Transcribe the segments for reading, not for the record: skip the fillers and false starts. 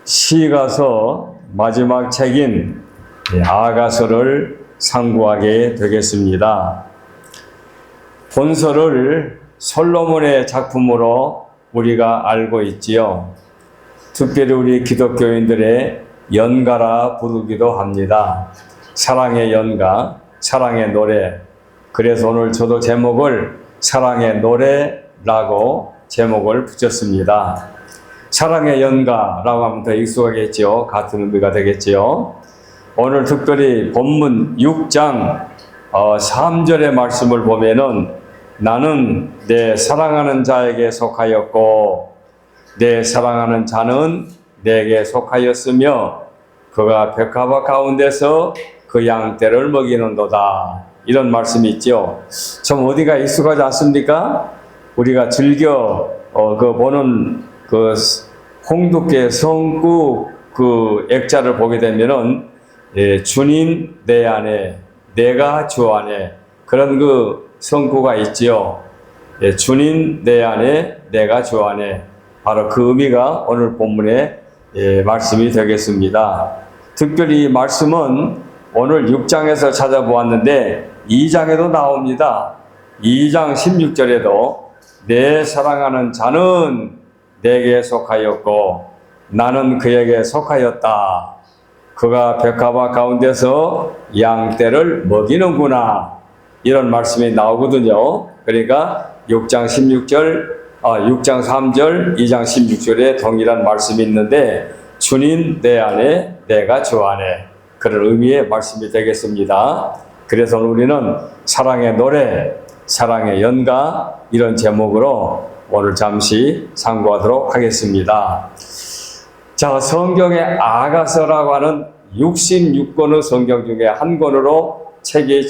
시가서 마지막 책인 아가서를 상고하게 되겠습니다. 본서를 솔로몬의 작품으로 우리가 알고 있지요. 특별히 우리 기독교인들의 연가라 부르기도 합니다. 사랑의 연가, 사랑의 노래. 그래서 오늘 저도 제목을 사랑의 노래라고 제목을 붙였습니다. 사랑의 연가라고 하면 더 익숙하겠죠. 같은 의미가 되겠죠. 오늘 특별히 본문 6장 3절의 말씀을 보면은 나는 내 사랑하는 자에게 속하였고 내 사랑하는 자는 내게 속하였으며 그가 백합화 가운데서 그 양떼를 먹이는도다. 이런 말씀이 있죠. 좀 어디가 익숙하지 않습니까? 우리가 즐겨 보는 그 홍두깨 성구 그 액자를 보게 되면은 주님 내 안에 내가 주 안에 그런 그 성구가 있지요. 주님 내 안에 내가 주 안에 바로 그 의미가 오늘 본문의 말씀이 되겠습니다. 특별히 이 말씀은 오늘 6장에서 찾아보았는데 2장에도 나옵니다. 2장 16절에도 내 사랑하는 자는 내게 속하였고 나는 그에게 속하였다. 그가 백합화 가운데서 양떼를 먹이는구나. 이런 말씀이 나오거든요. 그러니까 6장 3절, 2장 16절에 동일한 말씀이 있는데 주님 내 안에 내가 주 안에 그런 의미의 말씀이 되겠습니다. 그래서 우리는 사랑의 노래, 사랑의 연가 이런 제목으로 오늘 잠시 상고하도록 하겠습니다. 자, 성경의 아가서라고 하는 66권의 성경 중에 한 권으로 책이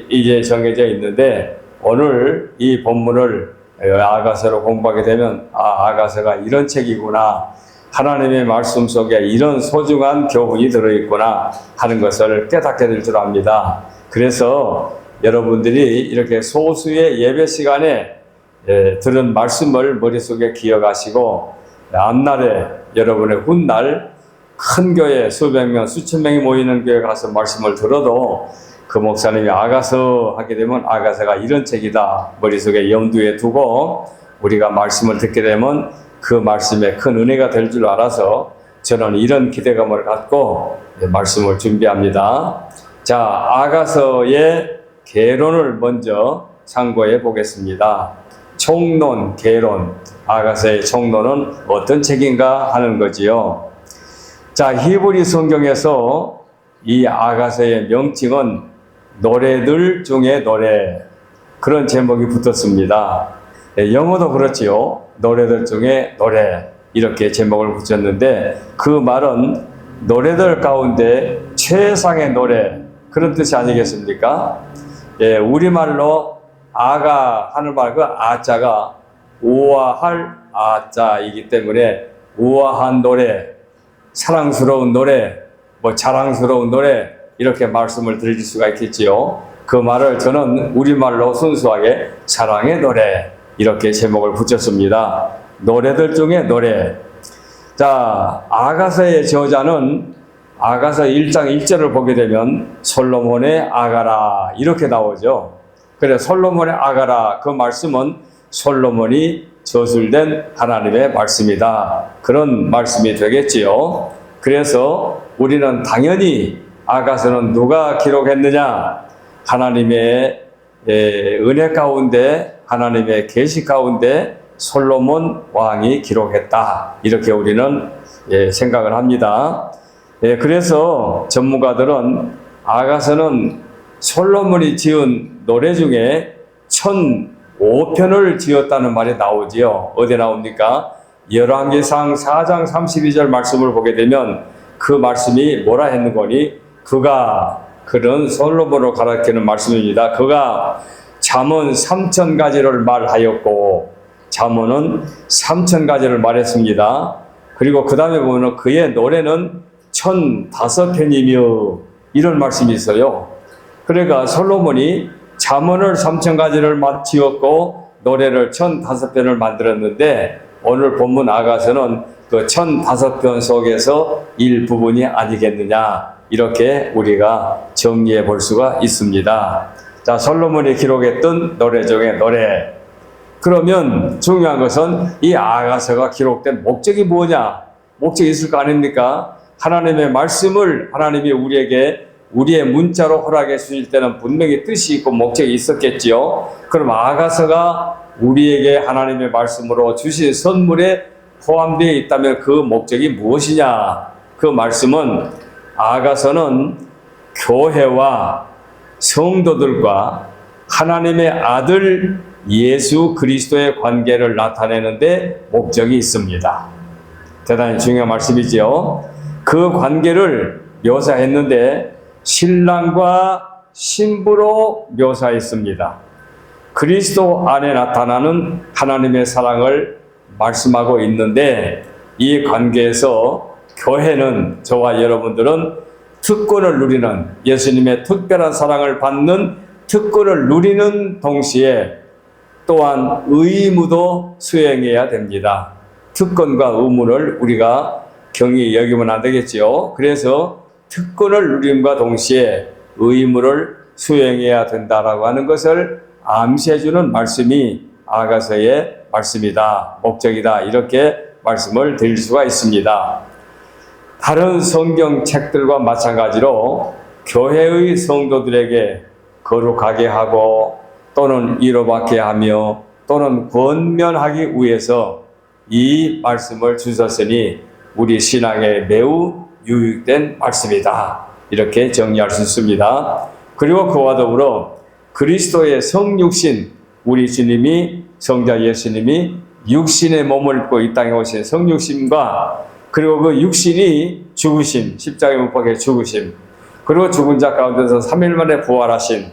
이제 정해져 있는데 오늘 이 본문을 아가서로 공부하게 되면 아가서가 이런 책이구나. 하나님의 말씀 속에 이런 소중한 교훈이 들어있구나 하는 것을 깨닫게 될 줄 압니다. 그래서 여러분들이 이렇게 소수의 예배 시간에 들은 말씀을 머릿속에 기억하시고 앞날에 여러분의 훗날 큰 교회 수백 명, 수천 명이 모이는 교회 가서 말씀을 들어도 그 목사님이 아가서 하게 되면 아가서가 이런 책이다 머릿속에 염두에 두고 우리가 말씀을 듣게 되면 그 말씀에 큰 은혜가 될 줄 알아서 저는 이런 기대감을 갖고 말씀을 준비합니다. 자, 아가서의 개론을 먼저 상고해 보겠습니다. 총론, 개론, 아가서의 총론은 어떤 책인가 하는 거지요. 자, 히브리 성경에서 이 아가서의 명칭은 노래들 중에 노래 그런 제목이 붙었습니다. 영어도 그렇지요. 노래들 중에 노래 이렇게 제목을 붙였는데 그 말은 노래들 가운데 최상의 노래 그런 뜻이 아니겠습니까? 우리말로 아가 하는 말 그 아자가 우아할 아자이기 때문에 우아한 노래, 사랑스러운 노래, 자랑스러운 노래 이렇게 말씀을 드릴 수가 있겠지요. 그 말을 저는 우리말로 순수하게 사랑의 노래 이렇게 제목을 붙였습니다. 노래들 중에 노래. 자, 아가서의 저자는 아가서 1장 1절을 보게 되면 솔로몬의 아가라 이렇게 나오죠. 그래 솔로몬의 아가라 그 말씀은 솔로몬이 저술된 하나님의 말씀이다. 그런 말씀이 되겠지요. 그래서 우리는 당연히 아가서는 누가 기록했느냐? 하나님의 은혜 가운데 하나님의 계시 가운데 솔로몬 왕이 기록했다. 이렇게 우리는 생각을 합니다. 그래서 전문가들은 아가서는 솔로몬이 지은 노래 중에 1005편을 지었다는 말이 나오지요. 어디 나옵니까? 열왕기상 4장 32절 말씀을 보게 되면 그 말씀이 뭐라 했는 거니? 그가 그런 솔로몬을 가리키는 말씀입니다. 그가 잠언 3000가지를 말하였고 잠언은 3000가지를 말했습니다. 그리고 그 다음에 보면 그의 노래는 1005편이며 이런 말씀이 있어요. 그러니까 솔로몬이 잠언을 3000가지를 지었고 노래를 1005편을 만들었는데 오늘 본문 아가서는 그 1005편 속에서 일부분이 아니겠느냐, 이렇게 우리가 정리해 볼 수가 있습니다. 자, 솔로몬이 기록했던 노래 중에 노래. 그러면 중요한 것은 이 아가서가 기록된 목적이 뭐냐? 목적이 있을 거 아닙니까? 하나님의 말씀을 하나님이 우리에게 우리의 문자로 허락해 주실 때는 분명히 뜻이 있고 목적이 있었겠지요. 그럼 아가서가 우리에게 하나님의 말씀으로 주신 선물에 포함되어 있다면 그 목적이 무엇이냐? 그 말씀은, 아가서는 교회와 성도들과 하나님의 아들 예수 그리스도의 관계를 나타내는 데 목적이 있습니다. 대단히 중요한 말씀이지요. 그 관계를 묘사했는데 신랑과 신부로 묘사했습니다. 그리스도 안에 나타나는 하나님의 사랑을 말씀하고 있는데, 이 관계에서 교회는, 저와 여러분들은 특권을 누리는, 예수님의 특별한 사랑을 받는 특권을 누리는 동시에 또한 의무도 수행해야 됩니다. 특권과 의무를 우리가 경히 여기면 안 되겠지요. 그래서 특권을 누림과 동시에 의무를 수행해야 된다라고 하는 것을 암시해주는 말씀이 아가서의 말씀이다, 목적이다, 이렇게 말씀을 드릴 수가 있습니다. 다른 성경책들과 마찬가지로 교회의 성도들에게 거룩하게 하고 또는 위로받게 하며 또는 권면하기 위해서 이 말씀을 주셨으니 우리 신앙에 매우 유익된 말씀이다, 이렇게 정리할 수 있습니다. 그리고 그와 더불어 그리스도의 성육신, 우리 주님이, 성자 예수님이 육신의 몸을 입고 이 땅에 오신 성육신과, 그리고 그 육신이 죽으심, 십자가에 못 박혀 죽으심, 그리고 죽은 자 가운데서 3일 만에 부활하신,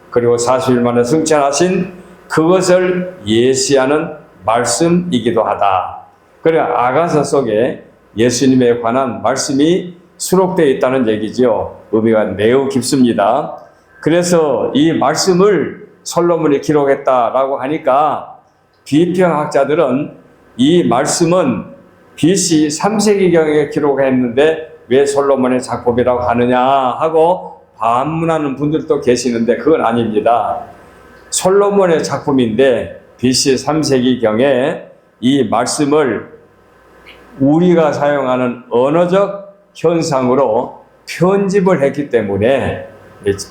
그리고 40일 만에 승천하신, 그것을 예시하는 말씀이기도 하다. 그래, 아가서 속에 예수님에 관한 말씀이 수록되어 있다는 얘기죠. 의미가 매우 깊습니다. 그래서 이 말씀을 솔로몬이 기록했다라고 하니까 비평학자들은 이 말씀은 BC 3세기경에 기록했는데 왜 솔로몬의 작품이라고 하느냐 하고 반문하는 분들도 계시는데, 그건 아닙니다. 솔로몬의 작품인데 BC 3세기경에 이 말씀을 우리가 사용하는 언어적 현상으로 편집을 했기 때문에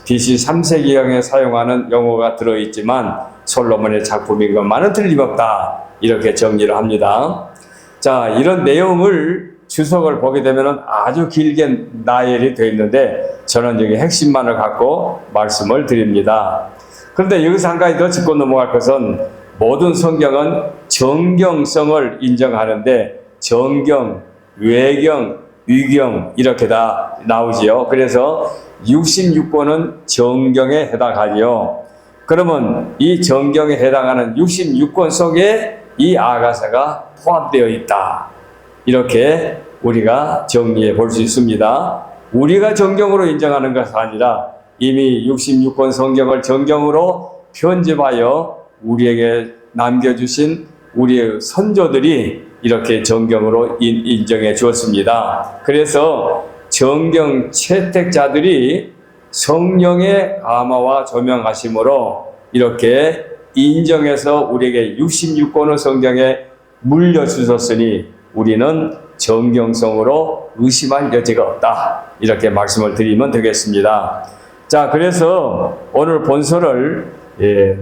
BC 3세기경에 사용하는 용어가 들어있지만 솔로몬의 작품인 것만은 틀림없다, 이렇게 정리를 합니다. 자, 이런 내용을 주석을 보게 되면 아주 길게 나열이 되어 있는데 저는 여기 핵심만을 갖고 말씀을 드립니다. 그런데 여기서 한 가지 더 짚고 넘어갈 것은, 모든 성경은 정경성을 인정하는데 정경, 외경, 위경 이렇게 다 나오지요. 그래서 66권은 정경에 해당하지요. 그러면 이 정경에 해당하는 66권 속에 이 아가서가 포함되어 있다, 이렇게 우리가 정리해 볼 수 있습니다. 우리가 정경으로 인정하는 것이 아니라 이미 66권 성경을 정경으로 편집하여 우리에게 남겨주신 우리의 선조들이 이렇게 정경으로 인정해 주었습니다. 그래서 정경 채택자들이 성령의 감화와 조명하심으로 이렇게 인정해서 우리에게 66권의 성경에 물려주셨으니 우리는 정경성으로 의심할 여지가 없다, 이렇게 말씀을 드리면 되겠습니다. 자, 그래서 오늘 본서를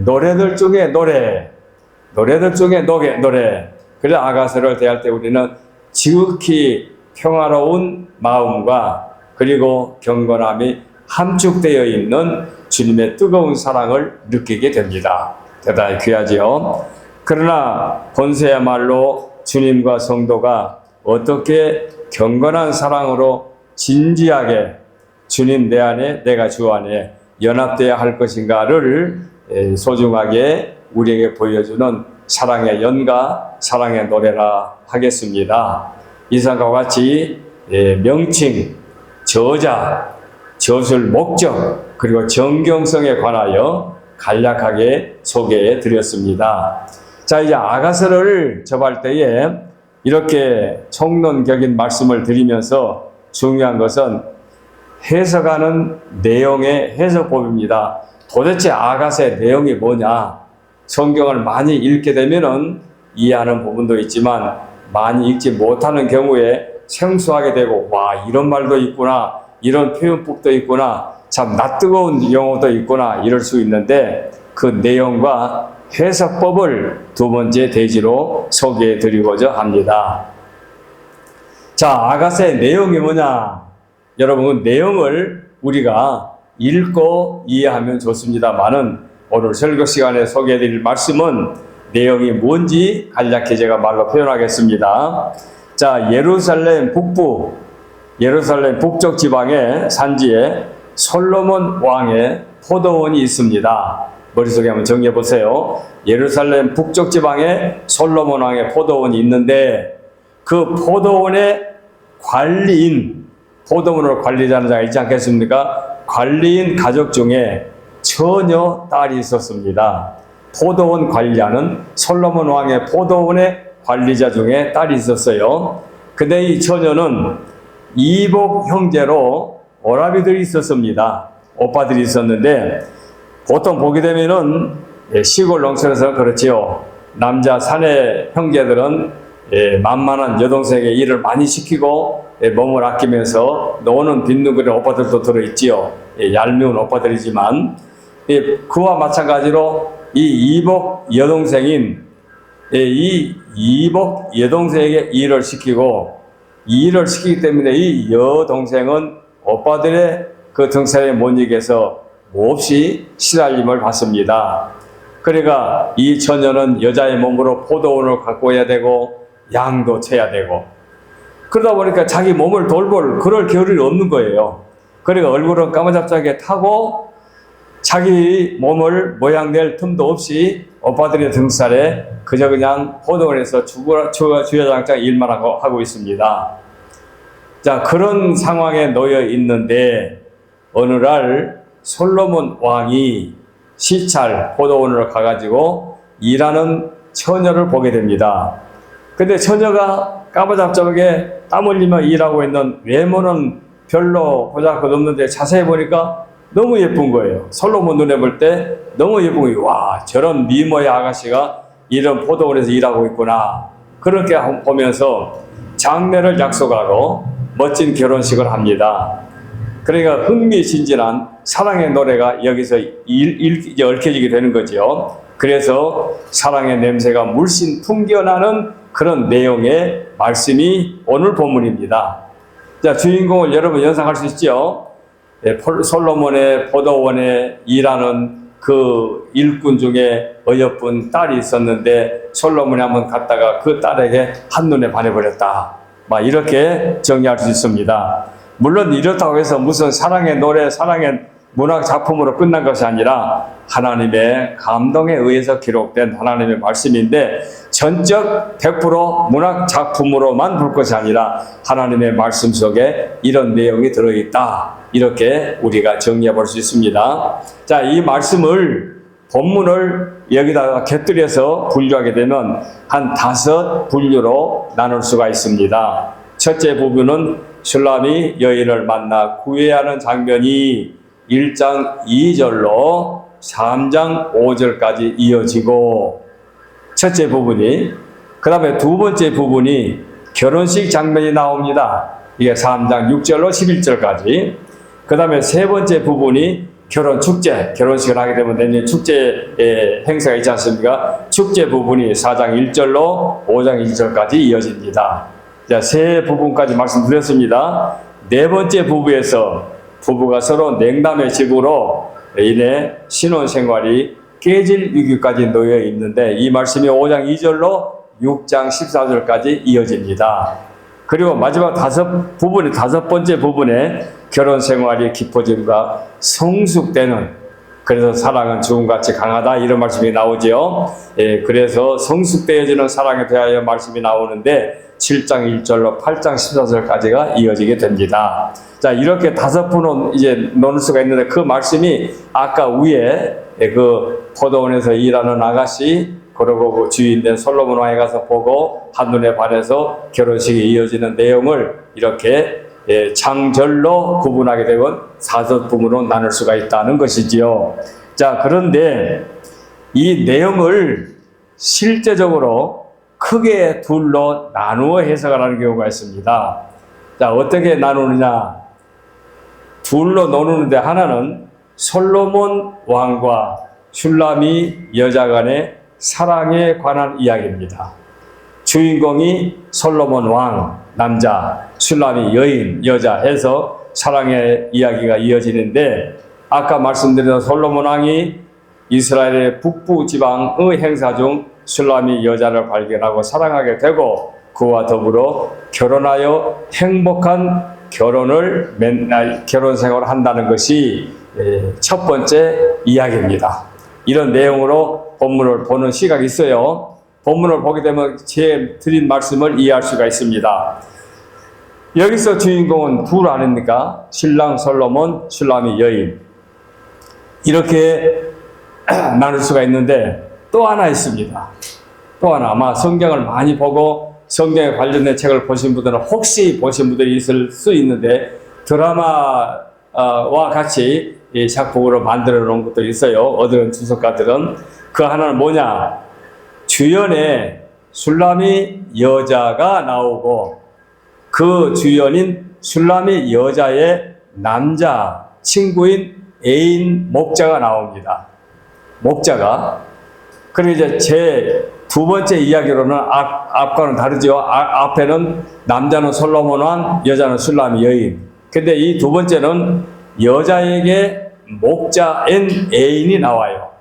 노래들 중에 노래들 중에 노래. 그래서 아가서를 대할 때 우리는 지극히 평화로운 마음과 그리고 경건함이 함축되어 있는 주님의 뜨거운 사랑을 느끼게 됩니다. 대단히 귀하지요. 그러나 본서야말로 주님과 성도가 어떻게 경건한 사랑으로 진지하게 주님 내 안에 내가 주 안에 연합되어야 할 것인가를 소중하게 우리에게 보여주는 사랑의 연가, 사랑의 노래라 하겠습니다. 이상과 같이 명칭, 저자, 저술 목적, 그리고 정경성에 관하여 간략하게 소개해 드렸습니다. 자, 이제 아가서를 접할 때에 이렇게 총론적인 말씀을 드리면서 중요한 것은 해석하는 내용의 해석법입니다. 도대체 아가서의 내용이 뭐냐? 성경을 많이 읽게 되면은 이해하는 부분도 있지만 많이 읽지 못하는 경우에 생소하게 되고, 와, 이런 말도 있구나, 이런 표현법도 있구나, 참 낯뜨거운 용어도 있구나, 이럴 수 있는데 그 내용과 해석법을 두 번째 대지로 소개해 드리고자 합니다. 자, 아가서의 내용이 뭐냐? 여러분, 그 내용을 우리가 읽고 이해하면 좋습니다만은 오늘 설교 시간에 소개해 드릴 말씀은 내용이 뭔지 간략히 제가 말로 표현하겠습니다. 자, 예루살렘 북쪽 지방의 산지에 솔로몬 왕의 포도원이 있습니다. 머릿속에 한번 정리해 보세요. 예루살렘 북쪽 지방에 솔로몬 왕의 포도원이 있는데 그 포도원의 관리인, 포도원을 관리하는 자가 있지 않겠습니까? 관리인 가족 중에 처녀 딸이 있었습니다. 포도원 관리하는 솔로몬 왕의 포도원의 관리자 중에 딸이 있었어요. 근데 이 처녀는 이복 형제로 오라비들이 있었습니다. 오빠들이 있었는데 보통 보게 되면은 시골 농촌에서 그렇지요. 남자 사내 형제들은 만만한 여동생에게 일을 많이 시키고 몸을 아끼면서 노는 빈둥거리는 오빠들도 들어있지요. 얄미운 오빠들이지만 그와 마찬가지로 이 이복 여동생인 이 이복 여동생에게 일을 시키고, 이 일을 시키기 때문에 이 여동생은 오빠들의 그 등살에 못 이겨서 몹시 시달림을 받습니다. 그러니까 이 처녀는 여자의 몸으로 포도원을 가꿔야 되고 양도 쳐야 되고, 그러다 보니까 자기 몸을 돌볼 그럴 겨를이 없는 거예요. 그러니까 얼굴은 까무잡잡하게 타고 자기 몸을 모양낼 틈도 없이 오빠들의 등살에 그저 그냥 포도원에서 주야장창 일만 하고 있습니다. 자, 그런 상황에 놓여 있는데 어느 날 솔로몬 왕이 시찰 포도원으로 가가지고 일하는 처녀를 보게 됩니다. 근데 처녀가 까무잡잡하게 땀 흘리며 일하고 있는 외모는 별로 보잘것없는데 자세히 보니까 너무 예쁜 거예요. 솔로몬 눈에 볼 때 너무 예쁜 거예요. 와, 저런 미모의 아가씨가 이런 포도원에서 일하고 있구나. 그렇게 보면서 장례를 약속하고 멋진 결혼식을 합니다. 그러니까 흥미진진한 사랑의 노래가 여기서 얽혀지게 되는 거죠. 그래서 사랑의 냄새가 물씬 풍겨나는 그런 내용의 말씀이 오늘 본문입니다. 자, 주인공을 여러분 연상할 수 있죠? 솔로몬의 포도원에 일하는 그 일꾼 중에 어여쁜 딸이 있었는데 솔로몬이 한번 갔다가 그 딸에게 한눈에 반해버렸다. 막 이렇게 정리할 수 있습니다. 물론 이렇다고 해서 무슨 사랑의 노래, 사랑의 문학 작품으로 끝난 것이 아니라 하나님의 감동에 의해서 기록된 하나님의 말씀인데 전적 100% 문학 작품으로만 볼 것이 아니라 하나님의 말씀 속에 이런 내용이 들어있다. 이렇게 우리가 정리해 볼 수 있습니다. 자, 이 말씀을 본문을 여기다가 곁들여서 분류하게 되면 한 5분류로 나눌 수가 있습니다. 첫째 부분은 슐람이 여인을 만나 구애하는 장면이 1장 2절로 3장 5절까지 이어지고, 첫째 부분이, 그 다음에 두 번째 부분이 결혼식 장면이 나옵니다. 이게 3장 6절로 11절까지. 그 다음에 세 번째 부분이 결혼 축제, 결혼식을 하게 되면 내년 축제 행사가 있지 않습니까? 축제 부분이 4장 1절로 5장 2절까지 이어집니다. 자, 세 부분까지 말씀드렸습니다. 네 번째 부부에서 부부가 서로 냉담해짐으로 인해 신혼생활이 깨질 위기까지 놓여 있는데 이 말씀이 5장 2절로 6장 14절까지 이어집니다. 그리고 마지막 다섯 번째 부분에 결혼생활이 깊어짐과 성숙되는, 그래서 사랑은 죽음같이 강하다 이런 말씀이 나오죠. 그래서 성숙되어지는 사랑에 대하여 말씀이 나오는데 7장 1절로 8장 14절까지가 이어지게 됩니다. 자, 이렇게 5분은 이제 놓을 수가 있는데 그 말씀이 아까 위에 그 포도원에서 일하는 아가씨, 그 그러고 그 주인된 솔로몬 왕에 가서 보고 한눈에 반해서 결혼식이 이어지는 내용을 이렇게 장절로 구분하게 되면 사서품으로 나눌 수가 있다는 것이지요. 자, 그런데 이 내용을 실제적으로 크게 둘로 나누어 해석을 하는 경우가 있습니다. 자, 어떻게 나누느냐? 둘로 나누는데 하나는 솔로몬 왕과 슐라미 여자 간의 사랑에 관한 이야기입니다. 주인공이 솔로몬 왕, 남자, 슐라미 여인, 여자 해서 사랑의 이야기가 이어지는데, 아까 말씀드린 솔로몬 왕이 이스라엘의 북부 지방의 행사 중 슐라미 여자를 발견하고 사랑하게 되고 그와 더불어 결혼하여 행복한 결혼 생활을 한다는 것이 첫 번째 이야기입니다. 이런 내용으로 본문을 보는 시각이 있어요. 본문을 보게 되면 제 드린 말씀을 이해할 수가 있습니다. 여기서 주인공은 둘 아닙니까? 신랑 솔로몬, 슐라미 여인. 이렇게 나눌 수가 있는데 또 하나 있습니다. 또 하나, 아마 성경을 많이 보고 성경에 관련된 책을 보신 분들은 혹시 보신 분들이 있을 수 있는데, 드라마와 같이 이 작품으로 만들어 놓은 것도 있어요. 어떤 주석가들은. 그 하나는 뭐냐? 주연에 슐라미 여자가 나오고 그 주연인 슐라미 여자의 남자 친구인 애인 목자가 나옵니다. 목자가. 그리고 이제 제 두 번째 이야기로는 앞과는 다르죠. 앞에는 남자는 솔로몬 왕, 여자는 슐라미 여인. 근데 이 두 번째는 여자에게 목자인 애인이 나와요.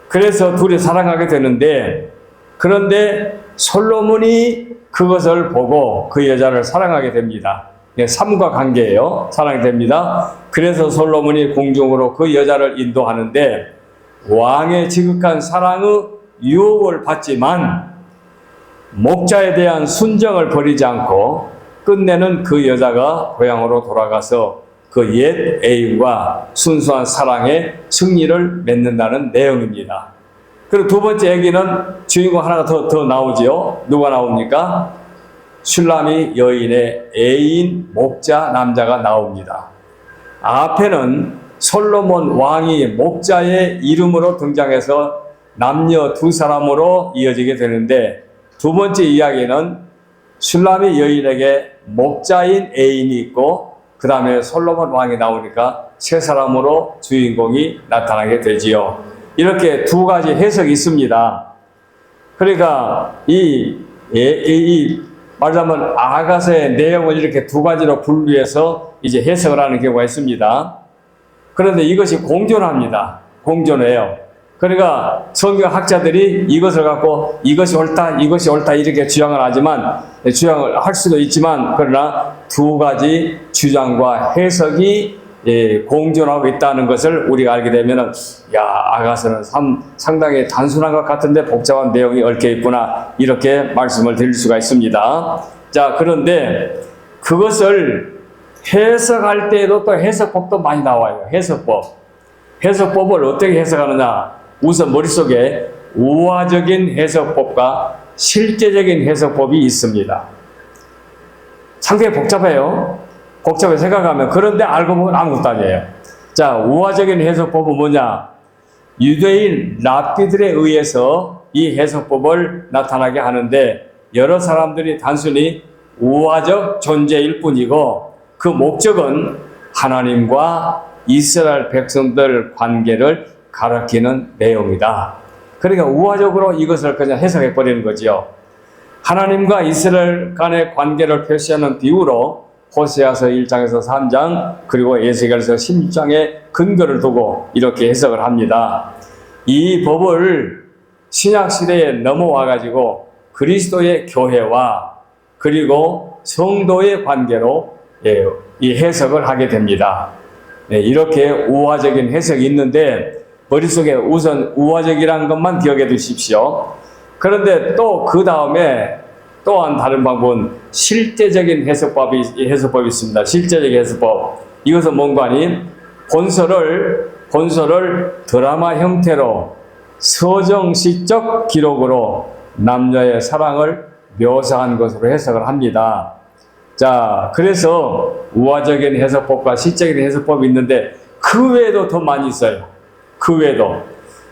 그래서 둘이 사랑하게 되는데, 그런데 솔로몬이 그것을 보고 그 여자를 사랑하게 됩니다. 삼과관계예요. 사랑이 됩니다. 그래서 솔로몬이 궁중으로 그 여자를 인도하는데 왕의 지극한 사랑의 유혹을 받지만 목자에 대한 순정을 버리지 않고 끝내는 그 여자가 고향으로 돌아가서 그 옛 애인과 순수한 사랑의 승리를 맺는다는 내용입니다. 그리고 두 번째 얘기는 주인공 하나가 더 나오지요. 누가 나옵니까? 슐라미 여인의 애인 목자 남자가 나옵니다. 앞에는 솔로몬 왕이 목자의 이름으로 등장해서 남녀 두 사람으로 이어지게 되는데, 두 번째 이야기는 슐라미 여인에게 목자인 애인이 있고 그 다음에 솔로몬 왕이 나오니까 세 사람으로 주인공이 나타나게 되지요. 이렇게 두 가지 해석이 있습니다. 그러니까 말하자면 아가서의 내용을 이렇게 두 가지로 분류해서 이제 해석을 하는 경우가 있습니다. 그런데 이것이 공존합니다. 공존해요. 그러니까 성경학자들이 이것을 갖고 이것이 옳다 이렇게 주장을 하지만, 주장을 할 수도 있지만, 그러나 두 가지 주장과 해석이 공존하고 있다는 것을 우리가 알게 되면은, 아가서는 상당히 단순한 것 같은데 복잡한 내용이 얽혀 있구나, 이렇게 말씀을 드릴 수가 있습니다. 자, 그런데 그것을 해석할 때에도 또 해석법도 많이 나와요. 해석법을 어떻게 해석하느냐? 우선 머릿속에 우화적인 해석법과 실제적인 해석법이 있습니다. 상당히 복잡해요. 복잡하게 생각하면. 그런데 알고 보면 아무것도 아니에요. 자, 우화적인 해석법은 뭐냐? 유대인 랍비들에 의해서 이 해석법을 나타나게 하는데, 여러 사람들이 단순히 우화적 존재일 뿐이고 그 목적은 하나님과 이스라엘 백성들 관계를 가리키는 내용이다. 그러니까 우화적으로 이것을 그냥 해석해 버리는 거지요. 하나님과 이스라엘 간의 관계를 표시하는 비유로 호세아서 1장에서 3장 그리고 에스겔서 16장에 근거를 두고 이렇게 해석을 합니다. 이 법을 신약시대에 넘어와 가지고 그리스도의 교회와 그리고 성도의 관계로 이 해석을 하게 됩니다. 이렇게 우화적인 해석이 있는데 머릿속에 우선 우화적이라는 것만 기억해 두십시오. 그런데 또 그 다음에 또한 다른 방법은 실제적인 해석법이 있습니다. 실제적인 해석법. 이것은 뭔가 하니 본서를 드라마 형태로 서정시적 기록으로 남녀의 사랑을 묘사한 것으로 해석을 합니다. 자, 그래서 우화적인 해석법과 시적인 해석법이 있는데 그 외에도 더 많이 있어요. 그 외에도.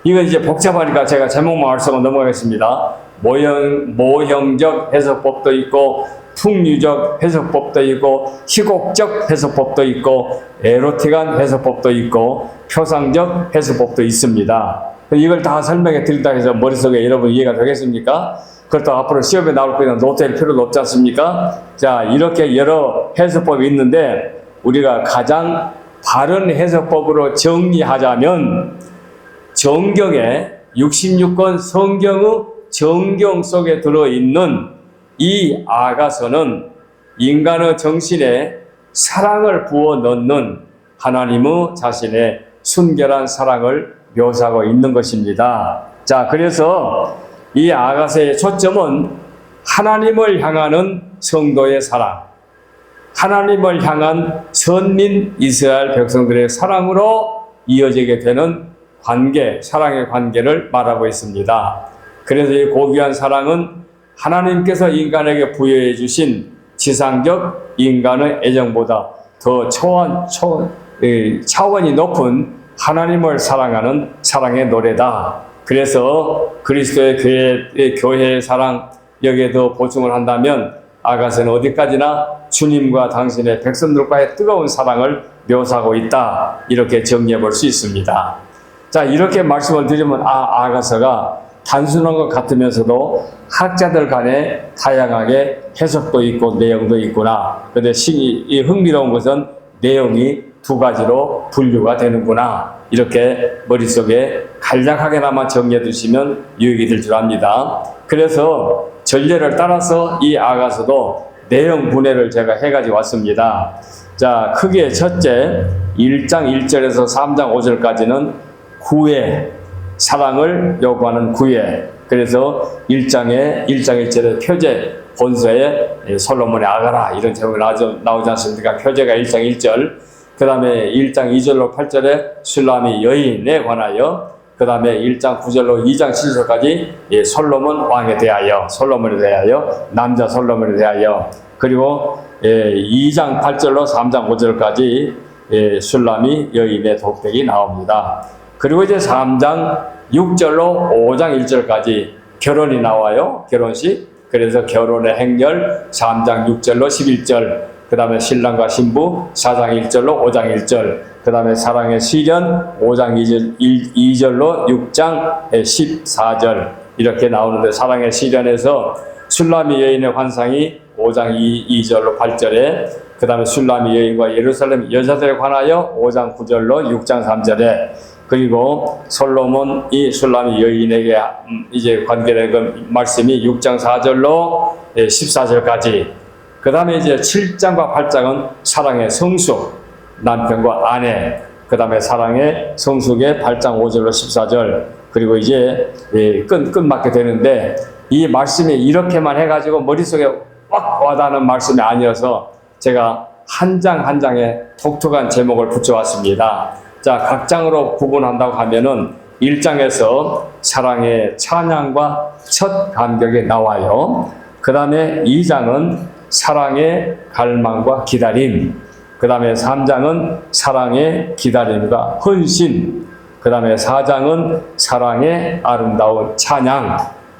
이건 이제 복잡하니까 제가 제목만 말씀하고 넘어가겠습니다. 모형적 해석법도 있고, 풍류적 해석법도 있고, 희곡적 해석법도 있고, 에로틱한 해석법도 있고, 표상적 해석법도 있습니다. 이걸 다 설명해 드린다 해서 머릿속에 여러분 이해가 되겠습니까? 그렇다고 앞으로 시험에 나올 거는 노트할 필요도 없지 않습니까? 자, 이렇게 여러 해석법이 있는데 우리가 가장 바른 해석법으로 정리하자면 정경의 66권 성경의 정경 속에 들어있는 이 아가서는 인간의 정신에 사랑을 부어 넣는 하나님의 자신의 순결한 사랑을 묘사하고 있는 것입니다. 자, 그래서 이 아가서의 초점은 하나님을 향하는 성도의 사랑, 하나님을 향한 선민 이스라엘 백성들의 사랑으로 이어지게 되는 관계, 사랑의 관계를 말하고 있습니다. 그래서 이 고귀한 사랑은 하나님께서 인간에게 부여해 주신 지상적 인간의 애정보다 더 차원이 높은 하나님을 사랑하는 사랑의 노래다. 그래서 그리스도의 교회의 사랑, 여기에 더 보충을 한다면 아가서는 어디까지나 주님과 당신의 백성들과의 뜨거운 사랑을 묘사하고 있다. 이렇게 정리해 볼 수 있습니다. 자, 이렇게 말씀을 드리면 아가서가 단순한 것 같으면서도 학자들 간에 다양하게 해석도 있고 내용도 있구나. 그런데 이 흥미로운 것은 내용이 두 가지로 분류가 되는구나. 이렇게 머릿속에 간략하게나마 정리해 두시면 유익이 될 줄 압니다. 그래서 전례를 따라서 이 아가서도 내용 분해를 제가 해가지고 왔습니다. 자, 크게 첫째 1장 1절에서 3장 5절까지는 구애, 사랑을 요구하는 구애. 그래서 1장 1절에 표제, 본서에 솔로몬의 아가라 이런 제목이 나오지 않습니까? 표제가 1장 1절, 그 다음에 1장 2절로 8절에 술람이 여인에 관하여, 그 다음에 1장 9절로 2장 7절까지 솔로몬 왕에 대하여, 솔로몬에 대하여, 남자 솔로몬에 대하여, 그리고 2장 8절로 3장 5절까지 술람이 여인의 독백이 나옵니다. 그리고 이제 3장 6절로 5장 1절까지 결혼이 나와요. 결혼식. 그래서 결혼의 행렬 3장 6절로 11절, 그 다음에 신랑과 신부 4장 1절로 5장 1절, 그 다음에 사랑의 시련 5장 2절로 6장 14절 이렇게 나오는데, 사랑의 시련에서 술람이 여인의 환상이 5장 2절로 8절에, 그 다음에 술람이 여인과 예루살렘 여자들에 관하여 5장 9절로 6장 3절에, 그리고 솔로몬이 술람이 여인에게 이제 관계된 그 말씀이 6장 4절로 14절까지, 그 다음에 이제 7장과 8장은 사랑의 성숙, 남편과 아내, 그 다음에 사랑의 성숙의 8장 5절로 14절, 그리고 이제 끝맞게 되는데, 이 말씀이 이렇게만 해가지고 머릿속에 확 와닿는 말씀이 아니어서 제가 한 장 한 장에 독특한 제목을 붙여왔습니다. 자, 각 장으로 구분한다고 하면은 1장에서 사랑의 찬양과 첫 감격이 나와요. 그 다음에 2장은 사랑의 갈망과 기다림, 그 다음에 3장은 사랑의 기다림과 헌신, 그 다음에 4장은 사랑의 아름다운 찬양,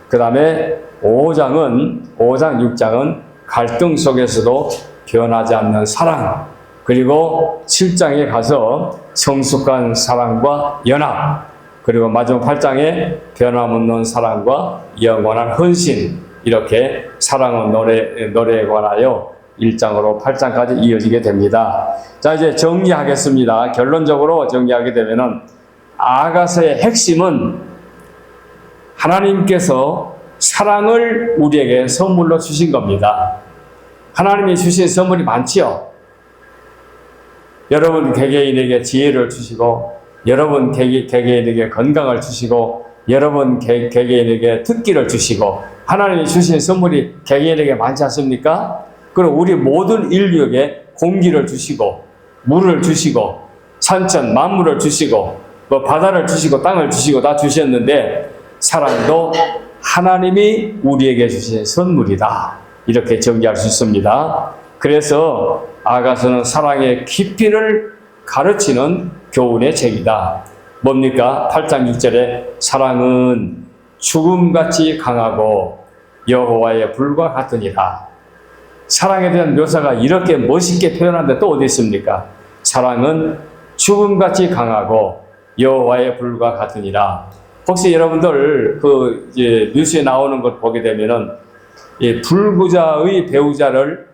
그 다음에 5장 6장은 갈등 속에서도 변하지 않는 사랑, 그리고 7장에 가서 성숙한 사랑과 연합, 그리고 마지막 8장에 변함없는 사랑과 영원한 헌신, 이렇게 사랑의 노래에 관하여 1장으로 8장까지 이어지게 됩니다. 자, 이제 정리하겠습니다. 결론적으로 정리하게 되면은 아가서의 핵심은 하나님께서 사랑을 우리에게 선물로 주신 겁니다. 하나님이 주신 선물이 많지요. 여러분 개개인에게 지혜를 주시고, 여러분 개개인에게 건강을 주시고, 여러분 개개인에게 특기를 주시고, 하나님이 주신 선물이 개개인에게 많지 않습니까? 그리고 우리 모든 인류에게 공기를 주시고, 물을 주시고, 산천 만물을 주시고, 뭐 바다를 주시고 땅을 주시고 다 주셨는데 사랑도 하나님이 우리에게 주신 선물이다. 이렇게 정리할 수 있습니다. 그래서 아가서는 사랑의 깊이를 가르치는 교훈의 책이다. 뭡니까? 8장 6절에 사랑은 죽음같이 강하고 여호와의 불과 같으니라. 사랑에 대한 묘사가 이렇게 멋있게 표현하는데 또 어디 있습니까? 사랑은 죽음같이 강하고 여호와의 불과 같으니라. 혹시 여러분들 뉴스에 나오는 것 보게 되면은 불구자의 배우자를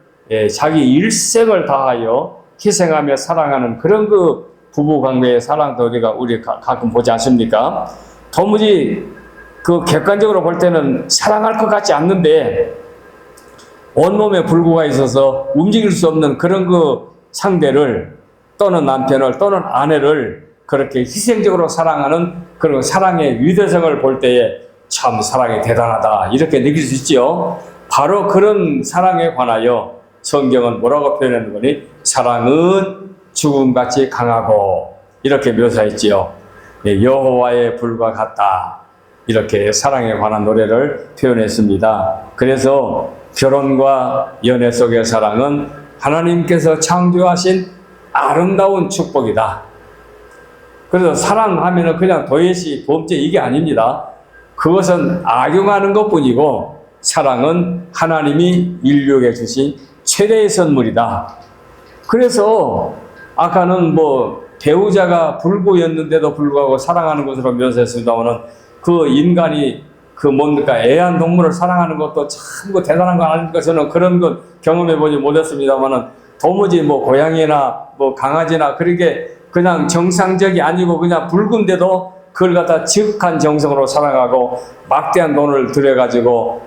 자기 일생을 다하여 희생하며 사랑하는 그런 그 부부 관계의 사랑도 우리 가끔 보지 않습니까? 도무지 그 객관적으로 볼 때는 사랑할 것 같지 않는데 온몸에 불구가 있어서 움직일 수 없는 그런 그 상대를 또는 남편을 또는 아내를 그렇게 희생적으로 사랑하는 그런 사랑의 위대성을 볼 때에 참 사랑이 대단하다 이렇게 느낄 수 있죠. 바로 그런 사랑에 관하여 성경은 뭐라고 표현하는 거니? 사랑은 죽음같이 강하고 이렇게 묘사했지요. 여호와의 불과 같다. 이렇게 사랑에 관한 노래를 표현했습니다. 그래서 결혼과 연애 속의 사랑은 하나님께서 창조하신 아름다운 축복이다. 그래서 사랑하면 그냥 도예시, 범죄 이게 아닙니다. 그것은 악용하는 것뿐이고 사랑은 하나님이 인류에게 주신 최대의 선물이다. 그래서 아까는 배우자가 불구였는데도 불구하고 사랑하는 것으로 묘사했습니다만은 그 인간이 애완동물을 사랑하는 것도 참 대단한 거 아닙니까? 저는 그런 것 경험해보지 못했습니다만은 도무지 고양이나 강아지나 그렇게 그냥 정상적이 아니고 그냥 붉은데도 그걸 갖다 지극한 정성으로 사랑하고 막대한 돈을 들여가지고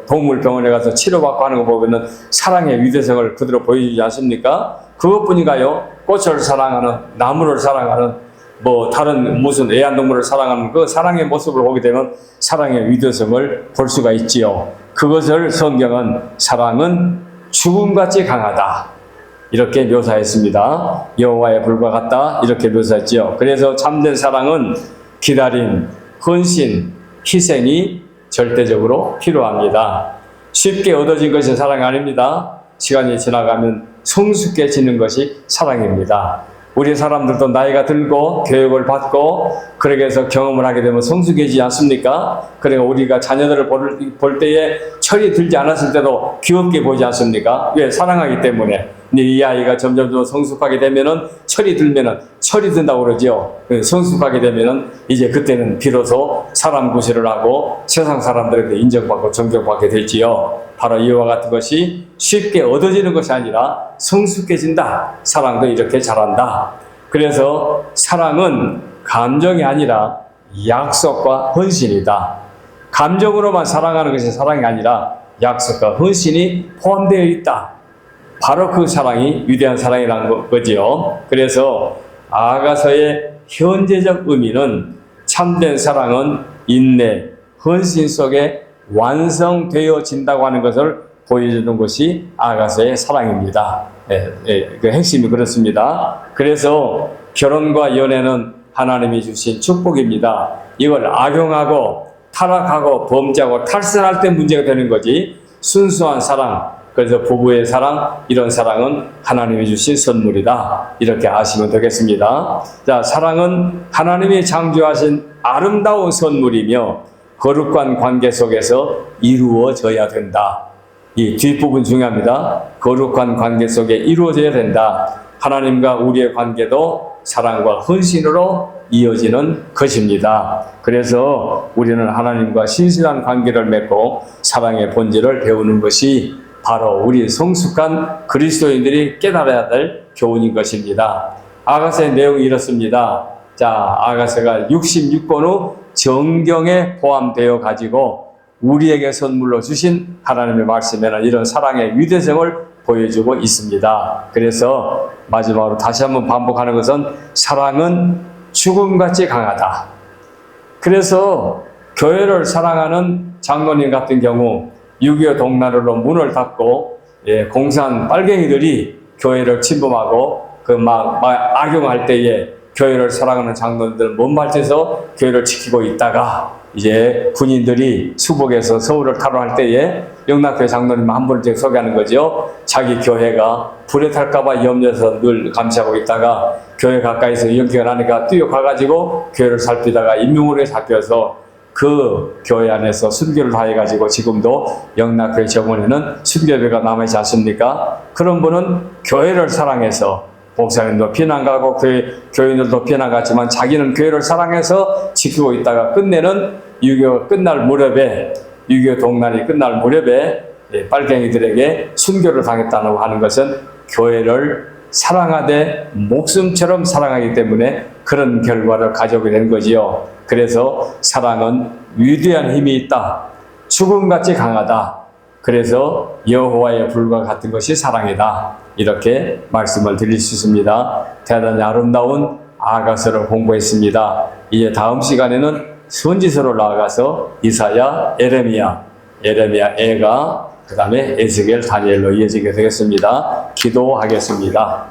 동물병원에 가서 치료받고 하는 거 보면은 사랑의 위대성을 그대로 보여주지 않습니까? 그것뿐인가요? 꽃을 사랑하는, 나무를 사랑하는, 다른 무슨 애완동물을 사랑하는 그 사랑의 모습을 보게 되면 사랑의 위대성을 볼 수가 있지요. 그것을 성경은 사랑은 죽음같이 강하다. 이렇게 묘사했습니다. 여호와의 불과 같다. 이렇게 묘사했지요. 그래서 참된 사랑은 기다림, 헌신, 희생이 절대적으로 필요합니다. 쉽게 얻어진 것이 사랑이 아닙니다. 시간이 지나가면 성숙해지는 것이 사랑입니다. 우리 사람들도 나이가 들고 교육을 받고 그렇게 해서 경험을 하게 되면 성숙해지지 않습니까? 그러니까 우리가 자녀들을 볼 때에 철이 들지 않았을 때도 귀엽게 보지 않습니까? 왜? 사랑하기 때문에. 근데 이 아이가 점점 성숙하게 되면은 철이 든다고 그러지요. 성숙하게 되면은 이제 그때는 비로소 사람 구실을 하고 세상 사람들에게 인정받고 존경받게 되지요. 바로 이와 같은 것이 쉽게 얻어지는 것이 아니라 성숙해진다. 사랑도 이렇게 자란다. 그래서 사랑은 감정이 아니라 약속과 헌신이다. 감정으로만 사랑하는 것이 사랑이 아니라 약속과 헌신이 포함되어 있다. 바로 그 사랑이 위대한 사랑이라는 거지요. 그래서 아가서의 현재적 의미는 참된 사랑은 인내, 헌신 속에 완성되어진다고 하는 것을 보여주는 것이 아가서의 사랑입니다. 그 핵심이 그렇습니다. 그래서 결혼과 연애는 하나님이 주신 축복입니다. 이걸 악용하고 타락하고 범죄하고 탈선할 때 문제가 되는 거지. 순수한 사랑, 그래서 부부의 사랑, 이런 사랑은 하나님이 주신 선물이다. 이렇게 아시면 되겠습니다. 자, 사랑은 하나님이 창조하신 아름다운 선물이며 거룩한 관계 속에서 이루어져야 된다. 이 뒷부분 중요합니다. 거룩한 관계 속에 이루어져야 된다. 하나님과 우리의 관계도 사랑과 헌신으로 이어지는 것입니다. 그래서 우리는 하나님과 신실한 관계를 맺고 사랑의 본질을 배우는 것이 바로 우리 성숙한 그리스도인들이 깨달아야 될 교훈인 것입니다. 아가서의 내용이 이렇습니다. 자, 아가서가 66권의 정경에 포함되어 가지고 우리에게 선물로 주신 하나님의 말씀에는 이런 사랑의 위대성을 보여주고 있습니다. 그래서 마지막으로 다시 한번 반복하는 것은 사랑은 죽음같이 강하다. 그래서 교회를 사랑하는 장로님 같은 경우 6.25 동란으로 문을 닫고 공산 빨갱이들이 교회를 침범하고 악용할 때에 교회를 사랑하는 장로들 몸발쳐서 교회를 지키고 있다가 이제 군인들이 수복에서 서울을 탈환할 때에 영락교회 장로님 한 분을 제가 소개하는 거죠. 자기 교회가 불에 탈까봐 염려해서 늘 감시하고 있다가 교회 가까이서 연기가 나니까 뛰어가가지고 교회를 살피다가 인명으로 잡혀서 그 교회 안에서 순교를 다 해가지고 지금도 영락교회 정원에는 순교배가 남아있지 않습니까? 그런 분은 교회를 사랑해서 목사님도 피난 가고 교인들도 피난 갔지만 자기는 교회를 사랑해서 지키고 있다가 끝내는 6.25 끝날 무렵에 6.25 동란이 끝날 무렵에 빨갱이들에게 순교를 당했다고 하는 것은 교회를 사랑하되 목숨처럼 사랑하기 때문에 그런 결과를 가져오게 된 거지요. 그래서 사랑은 위대한 힘이 있다. 죽음같이 강하다. 그래서 여호와의 불과 같은 것이 사랑이다. 이렇게 말씀을 드릴 수 있습니다. 대단히 아름다운 아가서를 공부했습니다. 이제 다음 시간에는 선지서로 나아가서 이사야, 에레미야, 애가 그 다음에 에스겔, 다니엘로 이어지게 되겠습니다. 기도하겠습니다.